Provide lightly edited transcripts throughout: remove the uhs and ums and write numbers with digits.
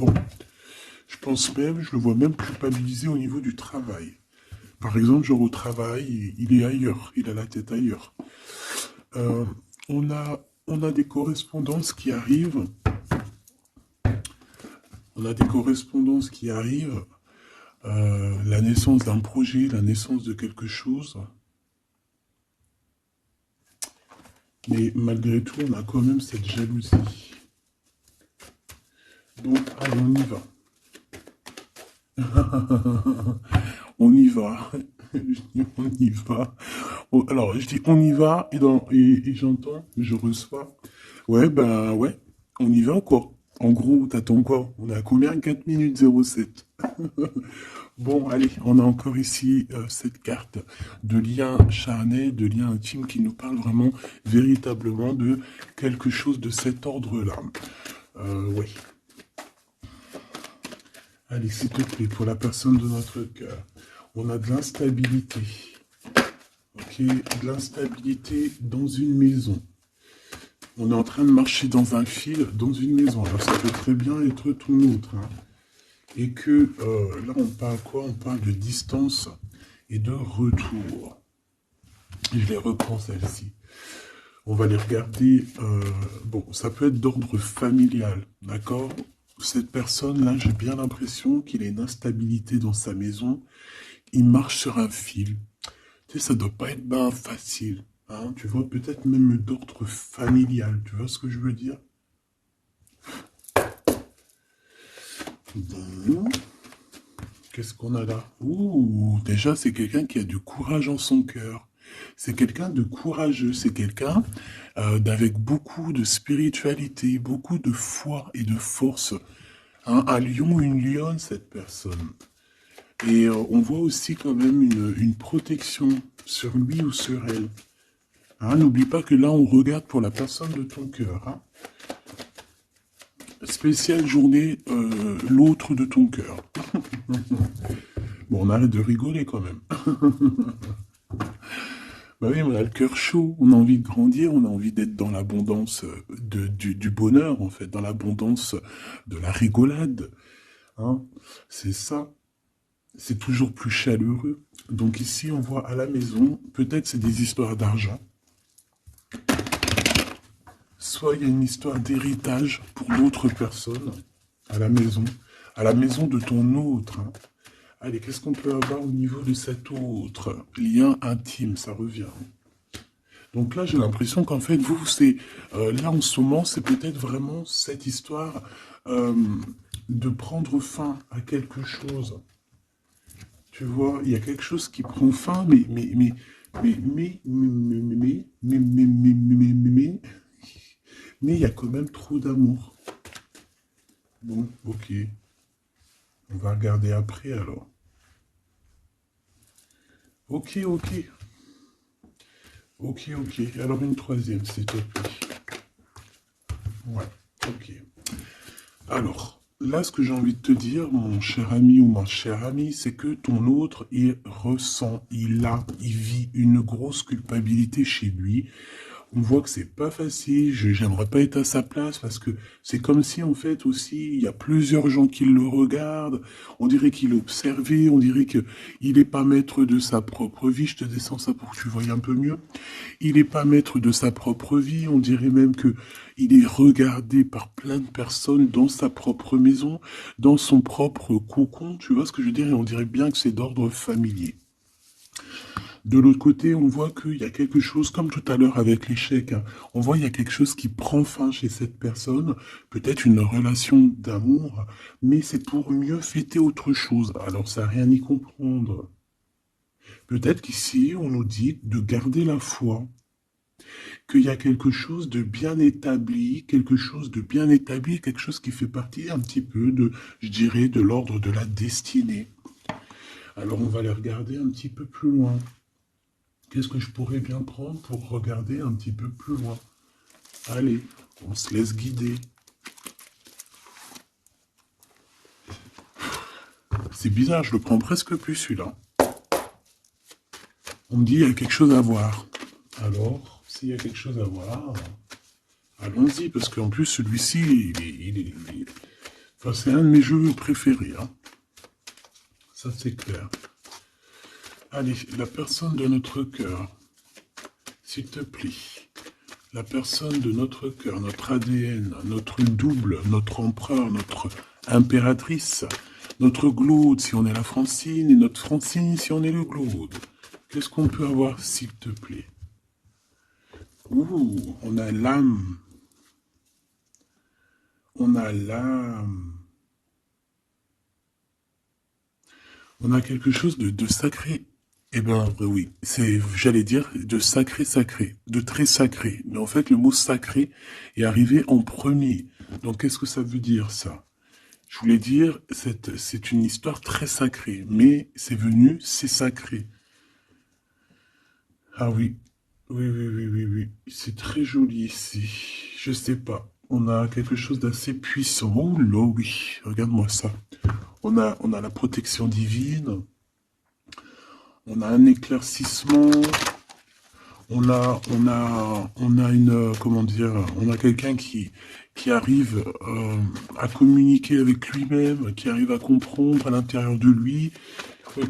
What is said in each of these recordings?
Bon, je pense même, je le vois même culpabilisé au niveau du travail. Par exemple, genre au travail, il est ailleurs, il a la tête ailleurs. Euh, on a des correspondances qui arrivent, on a des correspondances qui arrivent, la naissance d'un projet, la naissance de quelque chose. Mais malgré tout, on a quand même cette jalousie. Donc, allez, on y va. On y va. Je dis on y va. Alors, je dis on y va et j'entends, je reçois. Ouais, ben ouais, on y va quoi. En gros, t'attends quoi? On est à combien? 4 minutes 07. Bon, allez, on a encore ici cette carte de lien charnel, de lien intime qui nous parle vraiment, véritablement de quelque chose de cet ordre-là. Oui. Allez, s'il te plaît, pour la personne de notre cœur, on a de l'instabilité. Ok, de l'instabilité dans une maison. On est en train de marcher dans un fil, dans une maison. Alors ça peut très bien être ton autre. Hein. Et que là, on parle quoi? On parle de distance et de retour. Et je les reprends celles-ci. On va les regarder. Bon, ça peut être d'ordre familial, d'accord? Cette personne-là, j'ai bien l'impression qu'il a une instabilité dans sa maison. Il marche sur un fil. Tu sais, ça doit pas être ben facile. Hein, tu vois, peut-être même d'ordre familial. Tu vois ce que je veux dire? Bon. Qu'est-ce qu'on a là? Ouh, déjà, c'est quelqu'un qui a du courage en son cœur. C'est quelqu'un de courageux. C'est quelqu'un d'avec beaucoup de spiritualité, beaucoup de foi et de force. Hein, un lion, une lionne, cette personne. Et on voit aussi quand même une protection sur lui ou sur elle. Hein, n'oublie pas que là, on regarde pour la personne de ton cœur. Hein. Spéciale journée, l'autre de ton cœur. Bon, on arrête de rigoler quand même. Bah oui, on a le cœur chaud, on a envie de grandir, on a envie d'être dans l'abondance du bonheur, en fait, dans l'abondance de la rigolade. Hein. C'est ça. C'est toujours plus chaleureux. Donc ici, on voit à la maison, peut-être c'est des histoires d'argent. Soit il y a une histoire d'héritage pour d'autres personnes à la maison de ton autre. Hein. Allez, qu'est-ce qu'on peut avoir au niveau de cet autre lien intime, ça revient. Donc là, j'ai l'impression qu'en fait, vous, c'est là en ce moment, c'est peut-être vraiment cette histoire euh, de prendre fin à quelque chose. Tu vois, il y a quelque chose qui prend fin, mais il y a quand même trop d'amour. Bon, ok. On va regarder après alors. Ok, ok. Ok, ok. Alors une troisième, s'il te plaît. Ouais, ok. Alors, là, ce que j'ai envie de te dire, mon cher ami ou ma chère amie, c'est que ton autre, il ressent, il vit une grosse culpabilité chez lui. On voit que c'est pas facile, j'aimerais pas être à sa place parce que c'est comme si en fait aussi il y a plusieurs gens qui le regardent, on dirait qu'il est observé, on dirait que il est pas maître de sa propre vie, je te descends ça pour que tu voyes un peu mieux. Il n'est pas maître de sa propre vie, on dirait même que il est regardé par plein de personnes dans sa propre maison, dans son propre cocon, tu vois ce que je veux dire, et on dirait bien que c'est d'ordre familier. De l'autre côté, on voit qu'il y a quelque chose, comme tout à l'heure avec l'échec, hein, on voit qu'il y a quelque chose qui prend fin chez cette personne, peut-être une relation d'amour, mais c'est pour mieux fêter autre chose. Alors ça n'a rien à y comprendre. Peut-être qu'ici, on nous dit de garder la foi, qu'il y a quelque chose de bien établi, quelque chose de bien établi, quelque chose qui fait partie un petit peu de, je dirais, de l'ordre de la destinée. Alors on va les regarder un petit peu plus loin. Qu'est-ce que je pourrais bien prendre pour regarder un petit peu plus loin? Allez, on se laisse guider. C'est bizarre, je le prends presque plus celui-là. On me dit il y a quelque chose à voir. Alors, s'il y a quelque chose à voir, allons-y, parce qu'en plus celui-ci, Enfin, c'est un de mes jeux préférés, hein. Ça, c'est clair. Allez, la personne de notre cœur, s'il te plaît. La personne de notre cœur, notre ADN, notre double, notre empereur, notre impératrice, notre Glaude si on est la Francine, et notre Francine si on est le Glaude. Qu'est-ce qu'on peut avoir, s'il te plaît? Ouh, on a l'âme. On a l'âme. On a quelque chose de sacré. Eh ben oui, c'est, j'allais dire, de sacré sacré, de très sacré. Mais en fait, le mot sacré est arrivé en premier. Donc qu'est-ce que ça veut dire ça? Je voulais dire, c'est une histoire très sacrée, mais c'est venu, c'est sacré. Ah oui, oui, oui, oui, oui, oui. C'est très joli ici. Je sais pas. On a quelque chose d'assez puissant. Oh là oui, regarde-moi ça. On a la protection divine. On a un éclaircissement. On a une, comment dire, on a quelqu'un qui arrive à communiquer avec lui-même, qui arrive à comprendre à l'intérieur de lui,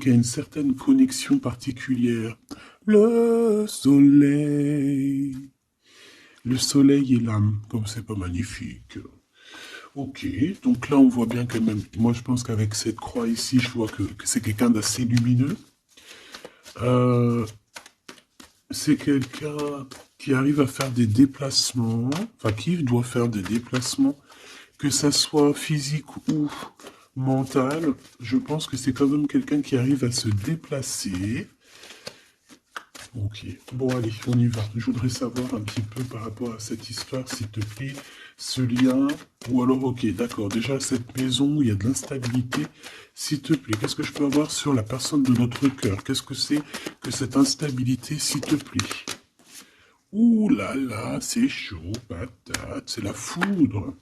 qui a une certaine connexion particulière. Le soleil. Le soleil et l'âme, comme c'est pas magnifique. Ok, donc là on voit bien quand même, moi je pense qu'avec cette croix ici, je vois que c'est quelqu'un d'assez lumineux. Euh, c'est quelqu'un qui arrive à faire des déplacements, enfin qui doit faire des déplacements, que ça soit physique ou mental. Je pense que c'est quand même quelqu'un qui arrive à se déplacer. Ok, bon allez, on y va. Je voudrais savoir un petit peu par rapport à cette histoire, s'il te plaît, ce lien, ou alors ok, d'accord, déjà cette maison où il y a de l'instabilité, s'il te plaît, qu'est-ce que je peux avoir sur la personne de notre cœur? Qu'est-ce que c'est que cette instabilité, s'il te plaît? Ouh là là, c'est chaud, patate, c'est la foudre.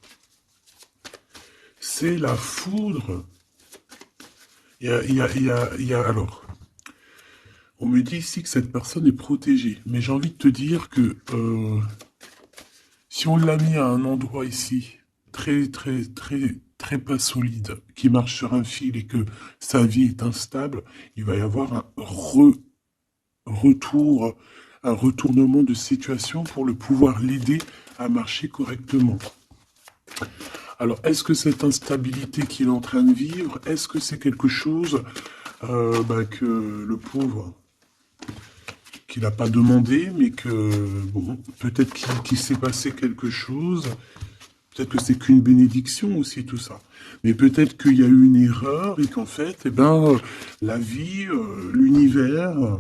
C'est la foudre. Alors, on me dit ici que cette personne est protégée, mais j'ai envie de te dire que si on l'a mis à un endroit ici, très, très, très, très pas solide, qui marche sur un fil et que sa vie est instable, il va y avoir un retour, un retournement de situation pour le pouvoir l'aider à marcher correctement. Alors, est-ce que cette instabilité qu'il est en train de vivre, est-ce que c'est quelque chose que le pauvre qu'il n'a pas demandé, mais que, bon, peut-être qu'il s'est passé quelque chose, peut-être que c'est qu'une bénédiction aussi, tout ça. Mais peut-être qu'il y a eu une erreur et qu'en fait, eh ben, la vie, l'univers,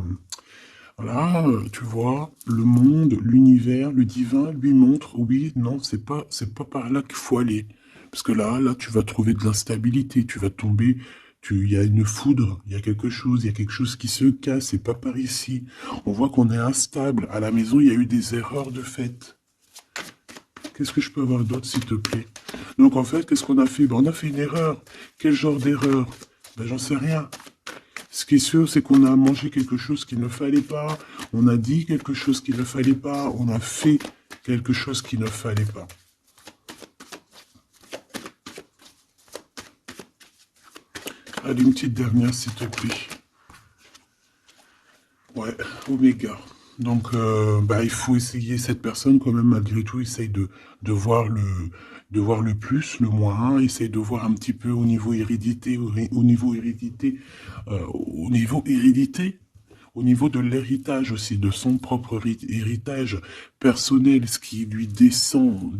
voilà, tu vois, le monde, l'univers, le divin lui montre, oui, non, c'est pas par là qu'il faut aller. Parce que là, tu vas trouver de l'instabilité, tu vas tomber, il y a une foudre, il y a quelque chose qui se casse, c'est pas par ici. On voit qu'on est instable. À la maison, il y a eu des erreurs de fait. Qu'est-ce que je peux avoir d'autre, s'il te plaît? Donc, en fait, qu'est-ce qu'on a fait? Ben, on a fait une erreur. Quel genre d'erreur? Ben, j'en sais rien. Ce qui est sûr, c'est qu'on a mangé quelque chose qu'il ne fallait pas, on a dit quelque chose qu'il ne fallait pas, on a fait quelque chose qu'il ne fallait pas. Allez, une petite dernière, s'il te plaît. Ouais, Oméga. Donc, il faut essayer, cette personne, quand même, malgré tout, essaye de voir le plus, le moins, essaye de voir un petit peu au niveau hérédité, au niveau hérédité, au niveau de l'héritage aussi, de son propre héritage personnel, ce qui lui descend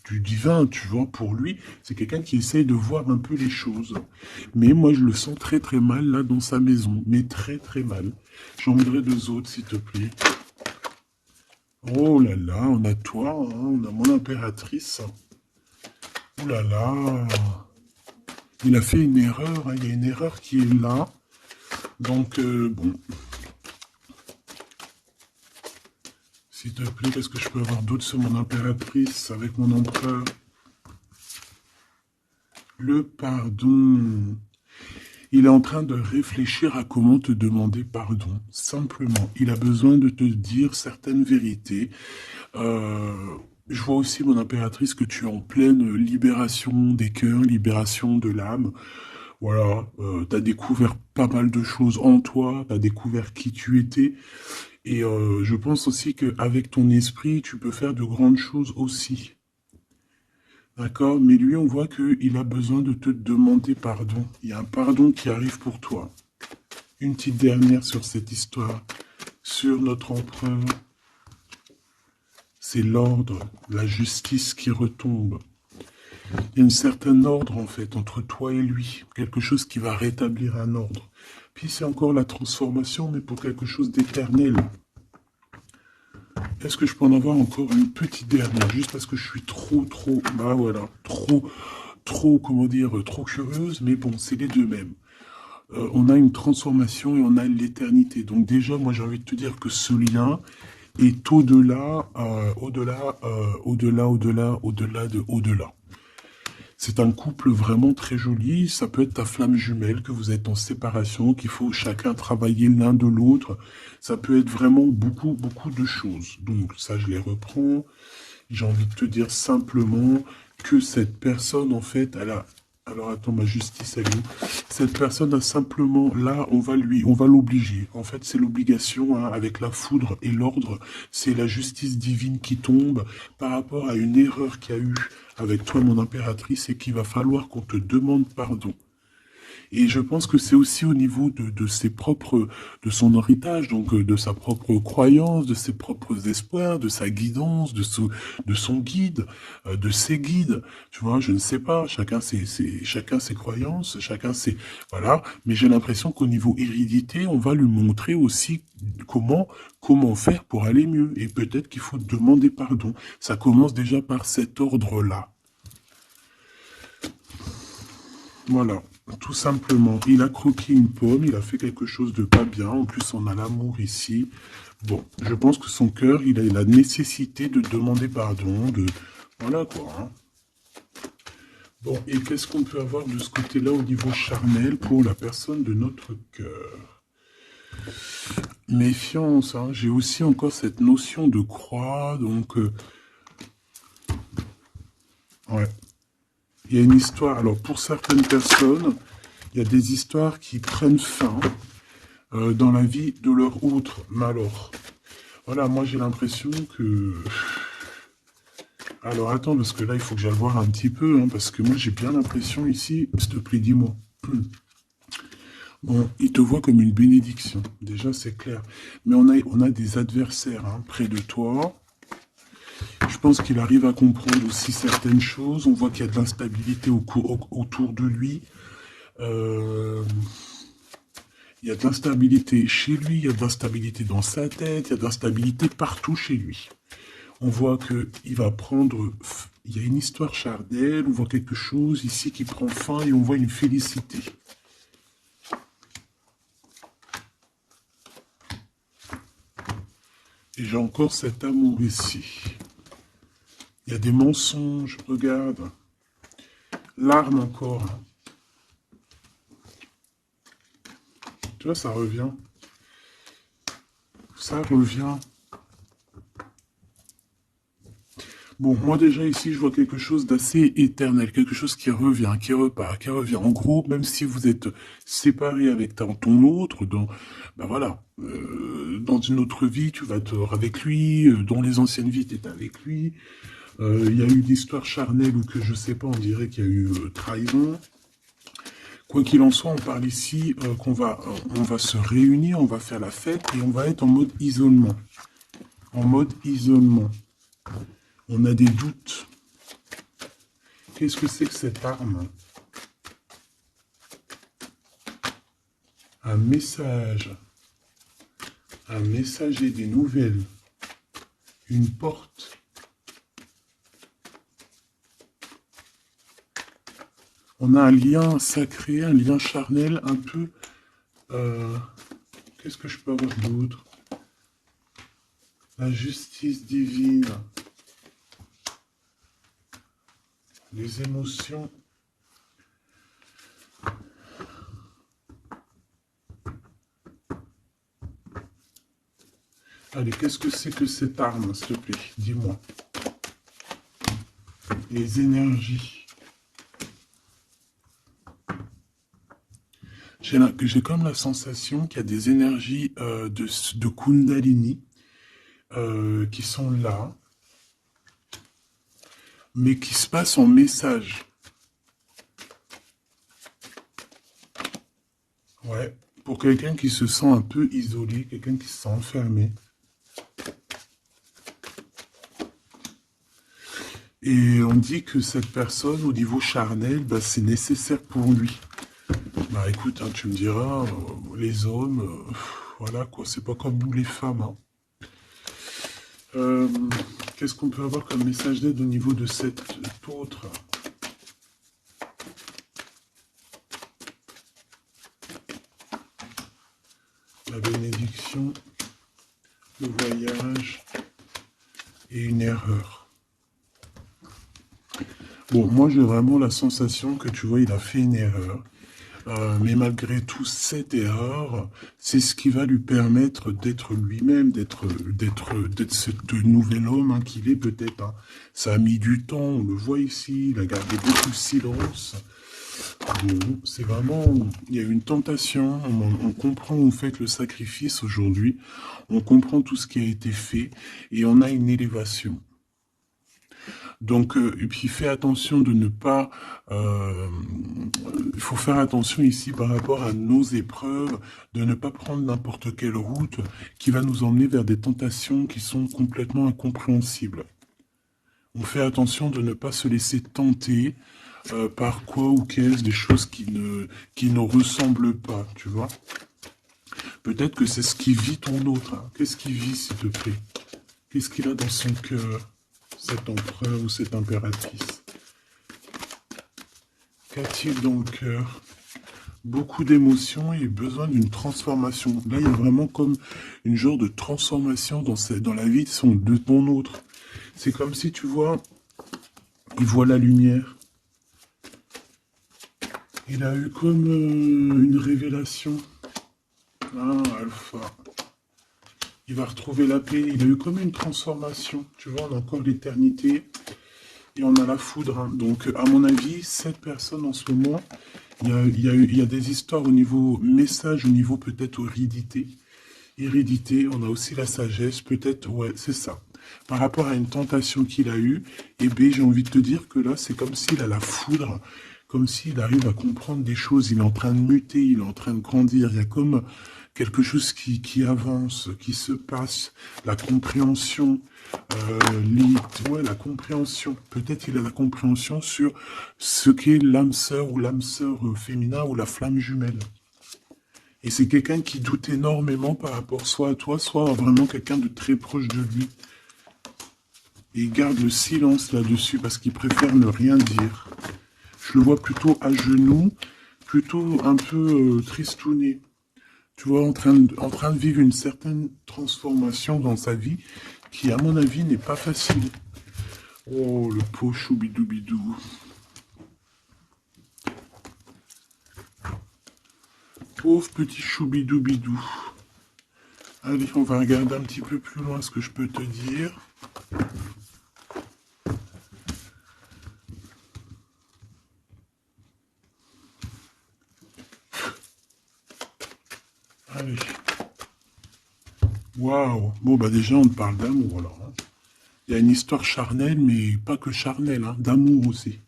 du divin, tu vois, pour lui, c'est quelqu'un qui essaye de voir un peu les choses. Mais moi, je le sens très très mal là dans sa maison, mais très très mal. J'en voudrais deux autres, s'il te plaît. Oh là là, on a toi, hein, on a mon impératrice. Oh là là, il a fait une erreur, hein, il y a une erreur qui est là. Donc, bon, s'il te plaît, qu'est-ce que je peux avoir d'autre sur mon impératrice avec mon empereur? Le pardon. Il est en train de réfléchir à comment te demander pardon. Simplement, il a besoin de te dire certaines vérités. je vois aussi, mon impératrice, que tu es en pleine libération des cœurs, libération de l'âme. Voilà, t'as découvert pas mal de choses en toi, t'as découvert qui tu étais, et je pense aussi qu'avec ton esprit, tu peux faire de grandes choses aussi. D'accord? Mais lui, on voit qu'il a besoin de te demander pardon. Il y a un pardon qui arrive pour toi. Une petite dernière sur cette histoire, sur notre empereur. C'est l'ordre, la justice qui retombe. Il y a une certaine ordre, en fait, entre toi et lui. Quelque chose qui va rétablir un ordre. Puis c'est encore la transformation, mais pour quelque chose d'éternel. Est-ce que je peux en avoir encore une petite dernière, juste parce que je suis bah voilà, trop, comment dire, trop curieuse, mais bon, c'est les deux mêmes. On a une transformation et on a l'éternité. Donc déjà, moi j'ai envie de te dire que ce lien est au-delà de au-delà. C'est un couple vraiment très joli. Ça peut être ta flamme jumelle, que vous êtes en séparation, qu'il faut chacun travailler l'un de l'autre. Ça peut être vraiment beaucoup de choses. Donc ça, je les reprends. J'ai envie de te dire simplement que cette personne, en fait, elle a... Alors attends, ma justice, elle est où? Cette personne a simplement, là, on va l'obliger. En fait, c'est l'obligation, hein, avec la foudre et l'ordre. C'est la justice divine qui tombe par rapport à une erreur qu'il y a eu avec toi, mon impératrice, et qu'il va falloir qu'on te demande pardon. Et je pense que c'est aussi au niveau de ses propres, de son héritage, donc de sa propre croyance, de ses propres espoirs, de sa guidance, de son guide, de ses guides. Tu vois, je ne sais pas, chacun ses croyances, chacun ses, voilà. Mais j'ai l'impression qu'au niveau hérédité, on va lui montrer aussi comment faire pour aller mieux. Et peut-être qu'il faut demander pardon. Ça commence déjà par cet ordre-là. Voilà, tout simplement. Il a croqué une pomme, il a fait quelque chose de pas bien. En plus, on a l'amour ici. Bon, je pense que son cœur, il a la nécessité de demander pardon, de... Voilà quoi. Hein. Bon, et qu'est-ce qu'on peut avoir de ce côté-là au niveau charnel pour la personne de notre cœur? Méfiance, hein. J'ai aussi encore cette notion de croix, donc... ouais. Il y a une histoire, alors pour certaines personnes, il y a des histoires qui prennent fin dans la vie de leur autre. Mais alors, voilà, moi j'ai l'impression que... Alors attends, parce que là il faut que j'aille voir un petit peu, hein, parce que moi j'ai bien l'impression ici, s'il te plaît, dis-moi. Bon, il te voit comme une bénédiction, déjà c'est clair. Mais on a des adversaires, hein, près de toi. Je pense qu'il arrive à comprendre aussi certaines choses. On voit qu'il y a de l'instabilité autour de lui. Euh, il y a de l'instabilité chez lui, il y a de l'instabilité dans sa tête, il y a de l'instabilité partout chez lui. On voit qu'il va prendre... Il y a une histoire charnelle, on voit quelque chose ici qui prend fin et on voit une félicité. Et j'ai encore cet amour ici. Il y a des mensonges, regarde. L'arme encore. Tu vois, ça revient. Ça revient. Bon, moi déjà ici, je vois quelque chose d'assez éternel, quelque chose qui revient, qui repart, qui revient. En gros, même si vous êtes séparé avec ton autre, ben voilà, dans une autre vie, tu vas être avec lui, dans les anciennes vies, tu étais avec lui. Il y a eu l'histoire charnelle ou que je sais pas, on dirait qu'il y a eu trahison. Quoi qu'il en soit, on parle ici on va se réunir, on va faire la fête et on va être en mode isolement. En mode isolement. On a des doutes. Qu'est-ce que c'est que cette arme? Un message. Un messager, des nouvelles. Une porte. On a un lien sacré, un lien charnel un peu... Qu'est-ce que je peux avoir d'autre? La justice divine. Les émotions. Allez, qu'est-ce que c'est que cette arme, s'il te plaît? Dis-moi. les énergies. J'ai comme la sensation qu'il y a des énergies de Kundalini qui sont là, mais qui se passent en message. Ouais, pour quelqu'un qui se sent un peu isolé, quelqu'un qui se sent enfermé. Et on dit que cette personne, au niveau charnel, bah, c'est nécessaire pour lui. Bah écoute, hein, tu me diras, les hommes, voilà quoi, c'est pas comme nous les femmes. Hein. Euh, Qu'est-ce qu'on peut avoir comme message d'aide au niveau de cet autre? La bénédiction, le voyage et une erreur. Bon, moi j'ai vraiment la sensation que tu vois, il a fait une erreur. Mais malgré tout, cette erreur, c'est ce qui va lui permettre d'être lui-même, d'être ce nouvel homme hein, qu'il est peut-être. Hein. Ça a mis du temps, on le voit ici, il a gardé beaucoup de silence. Bon, c'est vraiment, il y a une tentation, on comprend en fait le sacrifice aujourd'hui, on comprend tout ce qui a été fait et on a une élévation. Donc, et puis fais attention de ne pas... il faut faire attention ici par rapport à nos épreuves, de ne pas prendre n'importe quelle route qui va nous emmener vers des tentations qui sont complètement incompréhensibles. On fait attention de ne pas se laisser tenter par quoi ou qu'est-ce, des choses qui ne ressemblent pas, tu vois. Peut-être que c'est ce qui vit ton autre. Hein. Qu'est-ce qu'il vit, s'il te plaît? Qu'est-ce qu'il a dans son cœur, cet empereur ou cette impératrice? Qu'a-t-il dans le cœur? Beaucoup d'émotions et besoin d'une transformation. Là, il y a vraiment comme une genre de transformation dans la vie de ton autre. C'est comme si, tu vois, il voit la lumière. Il a eu comme une révélation. Ah, Alpha. Il va retrouver la paix. Il a eu comme une transformation. Tu vois, on a encore l'éternité. Et on a la foudre. Hein. Donc, à mon avis, cette personne en ce moment, il y a des histoires au niveau message, au niveau peut-être hérédité. Hérédité, on a aussi la sagesse, peut-être, ouais, c'est ça. Par rapport à une tentation qu'il a eue, eh bien, j'ai envie de te dire que là, c'est comme s'il a la foudre, comme s'il arrive à comprendre des choses, il est en train de muter, il est en train de grandir, il y a comme quelque chose qui avance, qui se passe, la compréhension, ouais, la compréhension. Peut-être il a la compréhension sur ce qu'est l'âme sœur ou l'âme sœur féminin ou la flamme jumelle. Et c'est quelqu'un qui doute énormément par rapport soit à toi, soit à vraiment quelqu'un de très proche de lui. Et il garde le silence là-dessus parce qu'il préfère ne rien dire. Je le vois plutôt à genoux, plutôt un peu tristouné. Tu vois, en train de vivre une certaine transformation dans sa vie qui, à mon avis, n'est pas facile. Oh, le pauvre choubidoubidou. Pauvre petit choubidoubidou. Allez, on va regarder un petit peu plus loin ce que je peux te dire. Allez. Waouh. Bon, bah déjà, on parle d'amour, alors. Hein. Il y a une histoire charnelle, mais pas que charnelle, hein, d'amour aussi.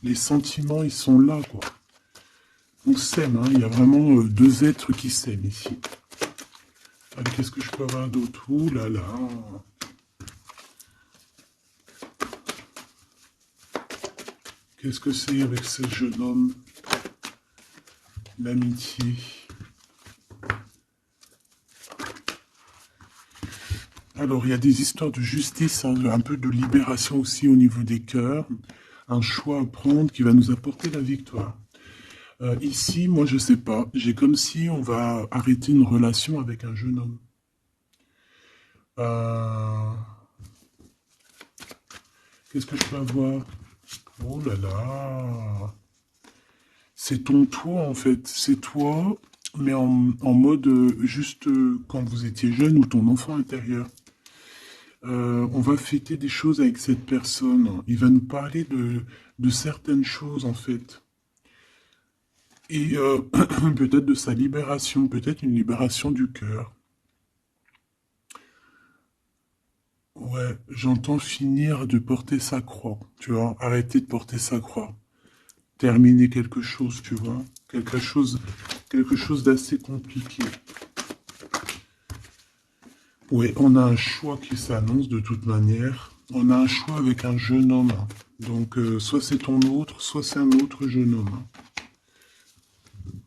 Les sentiments, ils sont là, quoi. On s'aime, hein. Il y a vraiment deux êtres qui s'aiment ici. Allez, qu'est-ce que je peux avoir d'autre? Ouh là là. Qu'est-ce que c'est avec ce jeune homme? L'amitié. Alors, il y a des histoires de justice, hein, un peu de libération aussi au niveau des cœurs. Un choix à prendre qui va nous apporter la victoire. Ici, moi, je sais pas. J'ai comme si on va arrêter une relation avec un jeune homme. Qu'est-ce que je peux avoir? Oh là là. C'est ton toi, en fait. C'est toi, mais en mode juste quand vous étiez jeune ou ton enfant intérieur. On va fêter des choses avec cette personne. Il va nous parler de certaines choses, en fait. Et peut-être de sa libération, peut-être une libération du cœur. Ouais, j'entends finir de porter sa croix, tu vois. Arrêter de porter sa croix. Terminer quelque chose, tu vois. Quelque chose d'assez compliqué. Oui, on a un choix qui s'annonce de toute manière. On a un choix avec un jeune homme. Donc, soit c'est ton autre, soit c'est un autre jeune homme.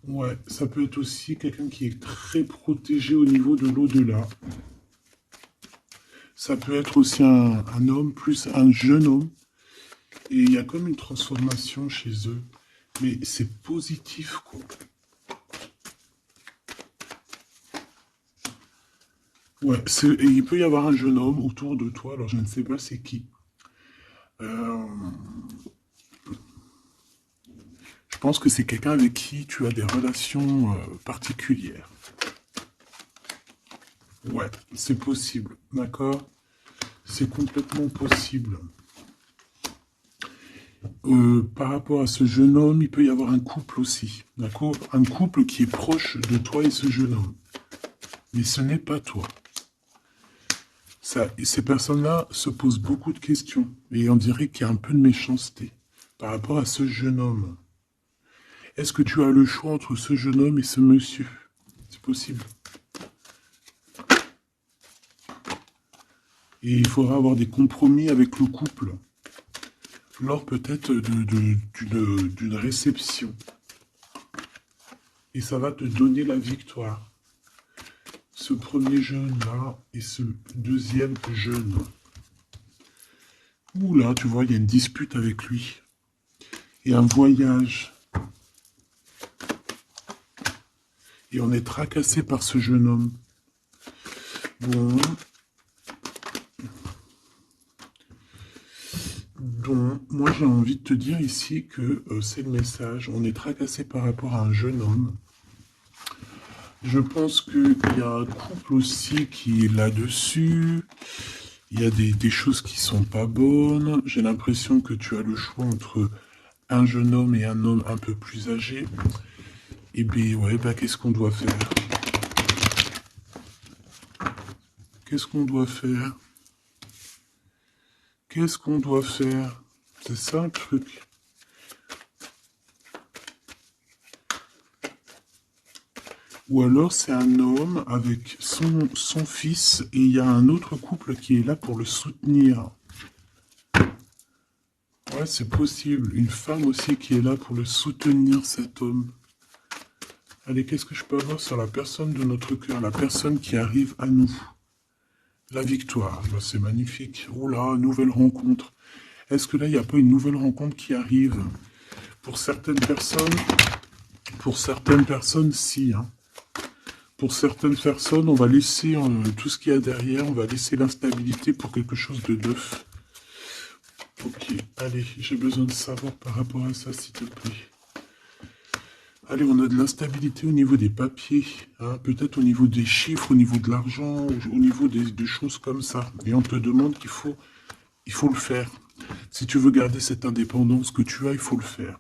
Ouais, ça peut être aussi quelqu'un qui est très protégé au niveau de l'au-delà. Ça peut être aussi un homme plus un jeune homme. Et il y a comme une transformation chez eux. Mais c'est positif, quoi. Ouais, et il peut y avoir un jeune homme autour de toi, alors je ne sais pas c'est qui. Euh, je pense que c'est quelqu'un avec qui tu as des relations particulières. Ouais, c'est possible, d'accord? C'est complètement possible. Par rapport à ce jeune homme, il peut y avoir un couple aussi, d'accord? Un couple qui est proche de toi et ce jeune homme. Mais ce n'est pas toi. Et ces personnes-là se posent beaucoup de questions. Et on dirait qu'il y a un peu de méchanceté par rapport à ce jeune homme. Est-ce que tu as le choix entre ce jeune homme et ce monsieur? C'est possible. Et il faudra avoir des compromis avec le couple lors peut-être d'une réception. Et ça va te donner la victoire. Ce premier jeune-là et ce deuxième jeune. Ouh là, tu vois, il y a une dispute avec lui. Et un voyage. Et on est tracassé par ce jeune homme. Bon. Donc, moi j'ai envie de te dire ici que c'est le message. On est tracassé par rapport à un jeune homme. Je pense qu'il y a un couple aussi qui est là-dessus. Il y a des choses qui sont pas bonnes. J'ai l'impression que tu as le choix entre un jeune homme et un homme un peu plus âgé. Et bien, ouais, bah, qu'est-ce qu'on doit faire? Qu'est-ce qu'on doit faire? Qu'est-ce qu'on doit faire? C'est ça le truc. Ou alors c'est un homme avec son fils et il y a un autre couple qui est là pour le soutenir. Ouais, c'est possible. Une femme aussi qui est là pour le soutenir, cet homme. Allez, qu'est-ce que je peux avoir sur la personne de notre cœur, la personne qui arrive à nous? La victoire, bah, c'est magnifique. Oh là, nouvelle rencontre. Est-ce que là, il n'y a pas une nouvelle rencontre qui arrive? Pour certaines personnes, si. Hein. Pour certaines personnes, on va laisser tout ce qu'il y a derrière, on va laisser l'instabilité pour quelque chose de neuf. Ok, allez, j'ai besoin de savoir par rapport à ça, s'il te plaît. Allez, on a de l'instabilité au niveau des papiers, hein, peut-être au niveau des chiffres, au niveau de l'argent, au niveau des choses comme ça. Et on te demande il faut le faire. Si tu veux garder cette indépendance que tu as, il faut le faire.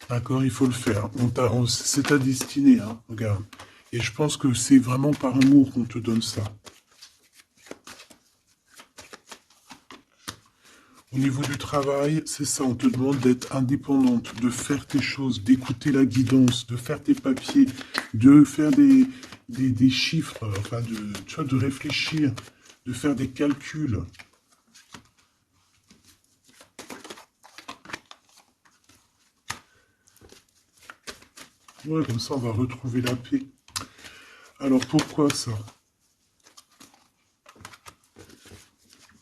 D'accord, il faut le faire. C'est ta destinée, hein, regarde. Et je pense que c'est vraiment par amour qu'on te donne ça. Au niveau du travail, c'est ça, on te demande d'être indépendante, de faire tes choses, d'écouter la guidance, de faire tes papiers, de faire des chiffres, enfin, tu vois, de réfléchir, de faire des calculs. Ouais, comme ça, on va retrouver la paix. Alors, pourquoi ça?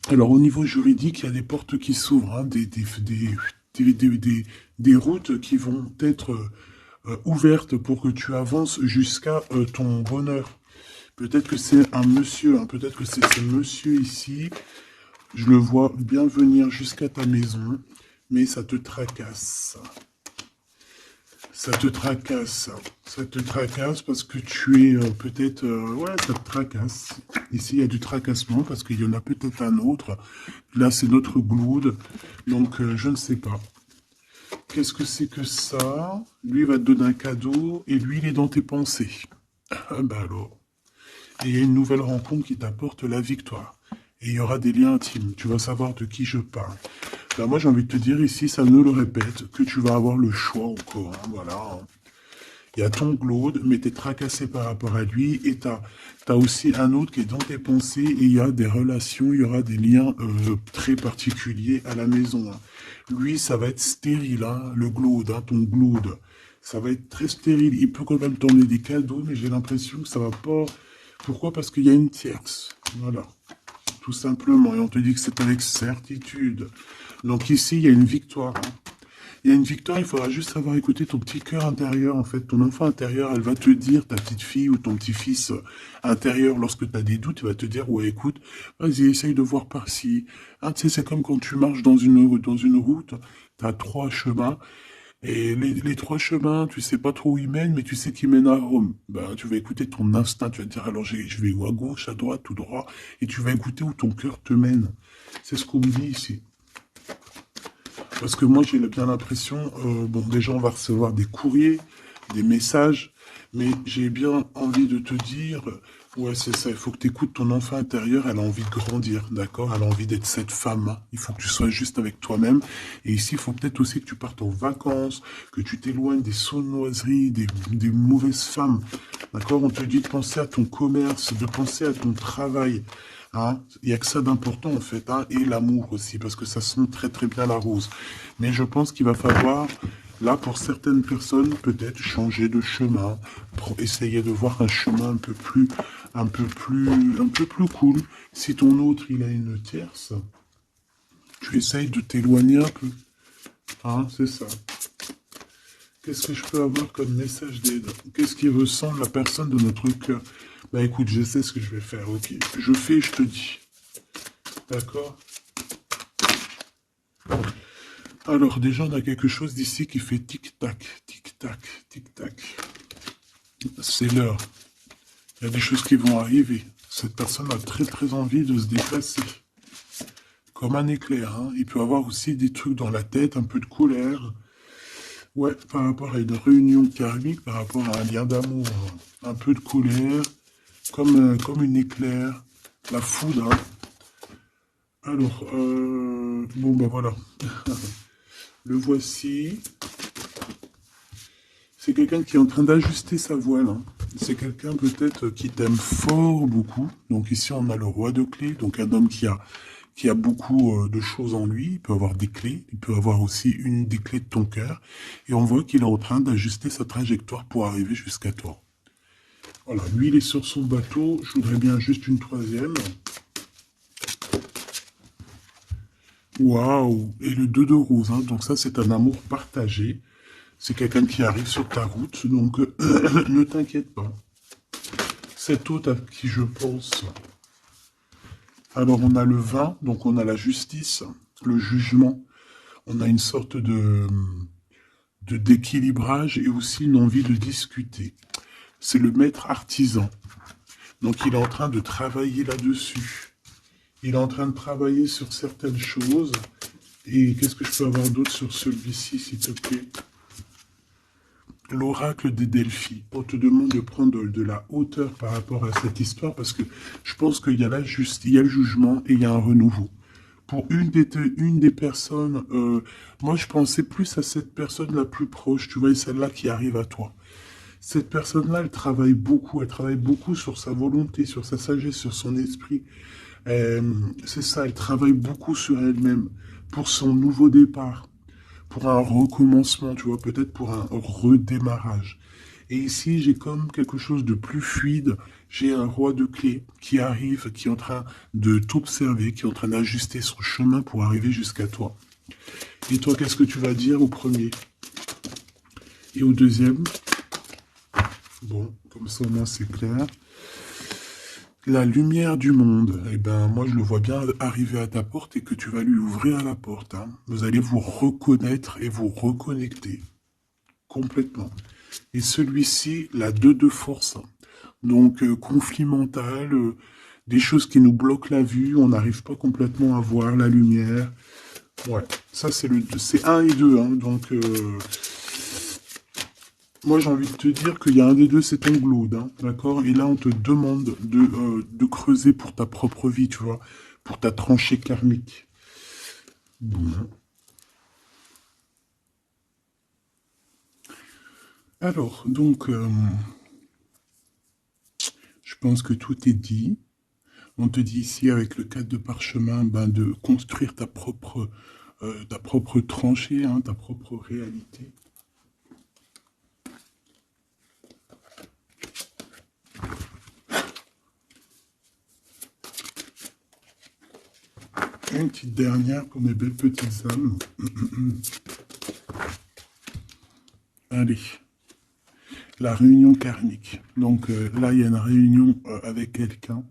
Alors, au niveau juridique, il y a des portes qui s'ouvrent, hein, des routes qui vont être ouvertes pour que tu avances jusqu'à ton bonheur. Peut-être que c'est un monsieur, hein, peut-être que c'est ce monsieur ici. Je le vois bien venir jusqu'à ta maison, mais ça te tracasse. Ça te tracasse. Ça te tracasse parce que tu es peut-être... ouais, ça te tracasse. Ici, il y a du tracassement parce qu'il y en a peut-être un autre. Là, c'est notre Glood. Donc, je ne sais pas. Qu'est-ce que c'est que ça? Lui, il va te donner un cadeau et lui, il est dans tes pensées. Ah bah alors. Et il y a une nouvelle rencontre qui t'apporte la victoire. Et il y aura des liens intimes. Tu vas savoir de qui je parle. Là, moi, j'ai envie de te dire ici, ça ne le répète, que tu vas avoir le choix encore. Hein, voilà. Hein. Il y a ton Claude, mais tu es tracassé par rapport à lui. Et tu as aussi un autre qui est dans tes pensées. Et il y a des relations, il y aura des liens très particuliers à la maison. Hein. Lui, ça va être stérile, hein, le Claude, hein, ton Claude. Ça va être très stérile. Il peut quand même t'emmener des cadeaux, mais j'ai l'impression que ça va pas... Pourquoi? Parce qu'il y a une tierce. Voilà. Tout simplement. Et on te dit que c'est avec certitude. Donc ici, il y a une victoire. Hein. Il y a une victoire, il faudra juste savoir écouter ton petit cœur intérieur, en fait. Ton enfant intérieur, elle va te dire, ta petite fille ou ton petit-fils intérieur, lorsque tu as des doutes, il va te dire, ouais, écoute, vas-y, essaye de voir par-ci. Ah, tu sais, c'est comme quand tu marches dans une route, tu as 3 chemins, et les 3 chemins, tu sais pas trop où ils mènent, mais tu sais qu'ils mènent à Rome. Ben, tu vas écouter ton instinct, tu vas te dire, alors je vais à gauche, à droite, tout droit, et tu vas écouter où ton cœur te mène. C'est ce qu'on me dit ici. Parce que moi, j'ai bien l'impression, bon, déjà, on va recevoir des courriers, des messages, mais j'ai bien envie de te dire, ouais, c'est ça, il faut que tu écoutes ton enfant intérieur, elle a envie de grandir, d'accord? Elle a envie d'être cette femme, hein. Il faut que tu sois juste avec toi-même. Et ici, il faut peut-être aussi que tu partes en vacances, que tu t'éloignes des sournoiseries, des mauvaises femmes, d'accord? On te dit de penser à ton commerce, de penser à ton travail. Hein, il n'y a que ça d'important en fait, hein, et l'amour aussi, parce que ça sent très très bien la rose. Mais je pense qu'il va falloir, là pour certaines personnes, peut-être changer de chemin, pour essayer de voir un chemin un peu plus cool. Si ton autre il a une tierce, tu essayes de t'éloigner un peu. Hein, c'est ça. Qu'est-ce que je peux avoir comme message d'aide? Qu'est-ce qui ressemble la personne de notre cœur? Bah écoute, je sais ce que je vais faire, ok. Je fais, je te dis. D'accord? Alors déjà, on a quelque chose d'ici qui fait tic-tac, tic-tac, tic-tac. C'est l'heure. Il y a des choses qui vont arriver. Cette personne a très très envie de se déplacer. Comme un éclair, hein. Il peut avoir aussi des trucs dans la tête, un peu de colère. Ouais, par rapport à une réunion karmique, par rapport à un lien d'amour. Un peu de colère, comme une éclair. La foudre, hein. Alors, bon ben voilà. Le voici. C'est quelqu'un qui est en train d'ajuster sa voile. Hein. C'est quelqu'un peut-être qui t'aime fort beaucoup. Donc ici, on a le roi de clés. Donc un homme qui a beaucoup de choses en lui. Il peut avoir des clés. Il peut avoir aussi une des clés de ton cœur. Et on voit qu'il est en train d'ajuster sa trajectoire pour arriver jusqu'à toi. Voilà, lui, il est sur son bateau. Je voudrais bien juste une troisième. Waouh! Et le 2 de rose. Hein. Donc ça, c'est un amour partagé. C'est quelqu'un qui arrive sur ta route, donc ne t'inquiète pas. Cet autre à qui je pense. Alors on a le 20, donc on a la justice, le jugement. On a une sorte de d'équilibrage et aussi une envie de discuter. C'est le maître artisan. Donc il est en train de travailler là-dessus. Il est en train de travailler sur certaines choses. Et qu'est-ce que je peux avoir d'autre sur celui-ci, s'il te plaît? L'oracle des Delphi. On te demande de prendre de la hauteur par rapport à cette histoire parce que je pense qu'il y a il y a le jugement et il y a un renouveau. Pour une des personnes, moi je pensais plus à cette personne la plus proche, tu vois, et celle-là qui arrive à toi. Cette personne-là, elle travaille beaucoup sur sa volonté, sur sa sagesse, sur son esprit. C'est ça, elle travaille beaucoup sur elle-même pour son nouveau départ, pour un recommencement, tu vois, peut-être pour un redémarrage. Et ici, j'ai comme quelque chose de plus fluide. J'ai un roi de clés qui arrive, qui est en train de t'observer, qui est en train d'ajuster son chemin pour arriver jusqu'à toi. Et toi, qu'est-ce que tu vas dire au premier? Et au deuxième? Bon, comme ça au moins c'est clair. La lumière du monde, eh ben moi je le vois bien arriver à ta porte et que tu vas lui ouvrir la porte. Hein. Vous allez vous reconnaître et vous reconnecter complètement. Et celui-ci, la 2 de force. Donc, conflit mental, des choses qui nous bloquent la vue, on n'arrive pas complètement à voir la lumière. Ouais, ça c'est 1 et 2, hein, donc moi j'ai envie de te dire qu'il y a un des deux, c'est ton glaude, hein, d'accord? Et là on te demande de creuser pour ta propre vie, tu vois, pour ta tranchée karmique. Bon. Alors, donc, je pense que tout est dit. On te dit ici, avec le cadre de parchemin, ben, de construire ta propre tranchée, hein, ta propre réalité. Une petite dernière pour mes belles petites âmes. Allez, la réunion karmique. Donc là, il y a une réunion avec quelqu'un.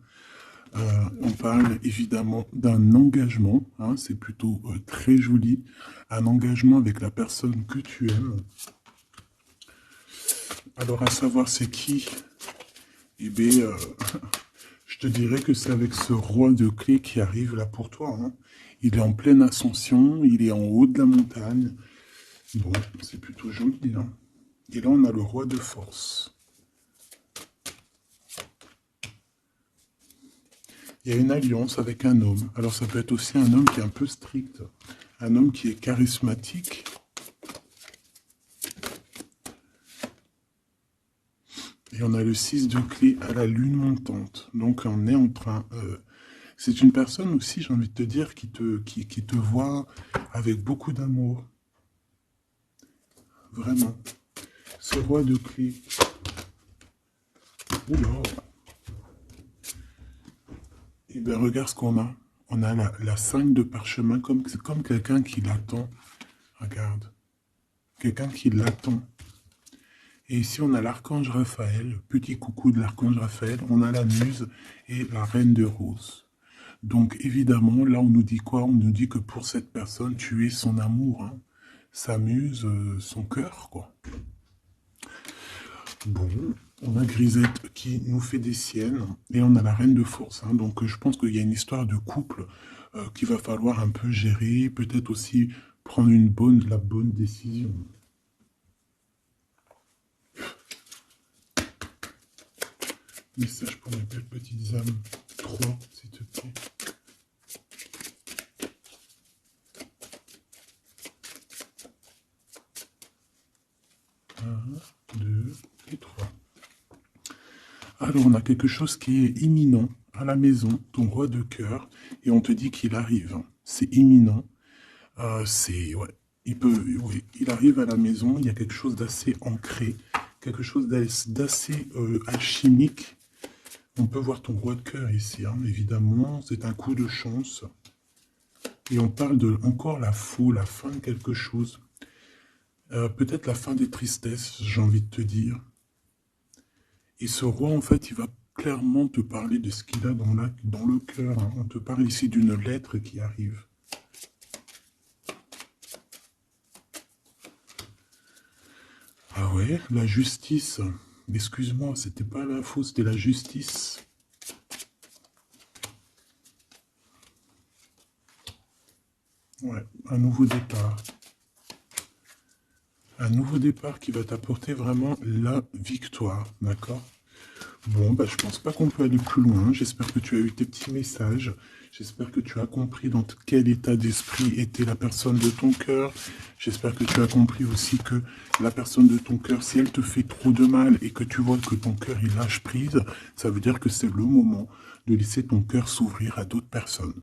On parle évidemment d'un engagement, hein, c'est plutôt très joli, un engagement avec la personne que tu aimes. Alors à savoir c'est qui? Eh bien, je te dirais que c'est avec ce roi de clés qui arrive là pour toi. Hein. Il est en pleine ascension, il est en haut de la montagne. Bon, c'est plutôt joli. Hein. Et là, on a le roi de force. Il y a une alliance avec un homme. Alors ça peut être aussi un homme qui est un peu strict, un homme qui est charismatique. Et on a le 6 de clé à la lune montante. Donc on est en train... c'est une personne aussi, j'ai envie de te dire, qui te voit avec beaucoup d'amour. Vraiment. Ce roi de clé. Oula. Et bien regarde ce qu'on a. On a la 5 de parchemin, c'est comme quelqu'un qui l'attend. Regarde. Quelqu'un qui l'attend. Et ici, on a l'archange Raphaël, petit coucou de l'archange Raphaël. On a la muse et la reine de rose. Donc, évidemment, là, on nous dit quoi? On nous dit que pour cette personne, tu es son amour, hein, sa muse, son cœur, quoi. Bon, on a Grisette qui nous fait des siennes, et on a la reine de force. Hein, donc, je pense qu'il y a une histoire de couple qu'il va falloir un peu gérer, peut-être aussi prendre la bonne décision. Message pour mes belles petites âmes. 3, s'il te plaît. 1, 2 et 3. Alors, on a quelque chose qui est imminent à la maison, ton roi de cœur, et on te dit qu'il arrive. C'est imminent. Ouais. Il arrive à la maison, il y a quelque chose d'assez ancré, quelque chose d'assez alchimique. On peut voir ton roi de cœur ici, hein, évidemment, c'est un coup de chance. Et on parle de encore la fin de quelque chose. Peut-être la fin des tristesses, j'ai envie de te dire. Et ce roi, en fait, il va clairement te parler de ce qu'il a dans le cœur. Hein. On te parle ici d'une lettre qui arrive. Ah ouais, la justice. Excuse-moi, c'était pas l'info, c'était la justice. Ouais, un nouveau départ. Un nouveau départ qui va t'apporter vraiment la victoire, d'accord? Bon, bah, je pense pas qu'on peut aller plus loin. J'espère que tu as eu tes petits messages. J'espère que tu as compris dans quel état d'esprit était la personne de ton cœur. J'espère que tu as compris aussi que la personne de ton cœur, si elle te fait trop de mal et que tu vois que ton cœur il lâche prise, ça veut dire que c'est le moment de laisser ton cœur s'ouvrir à d'autres personnes.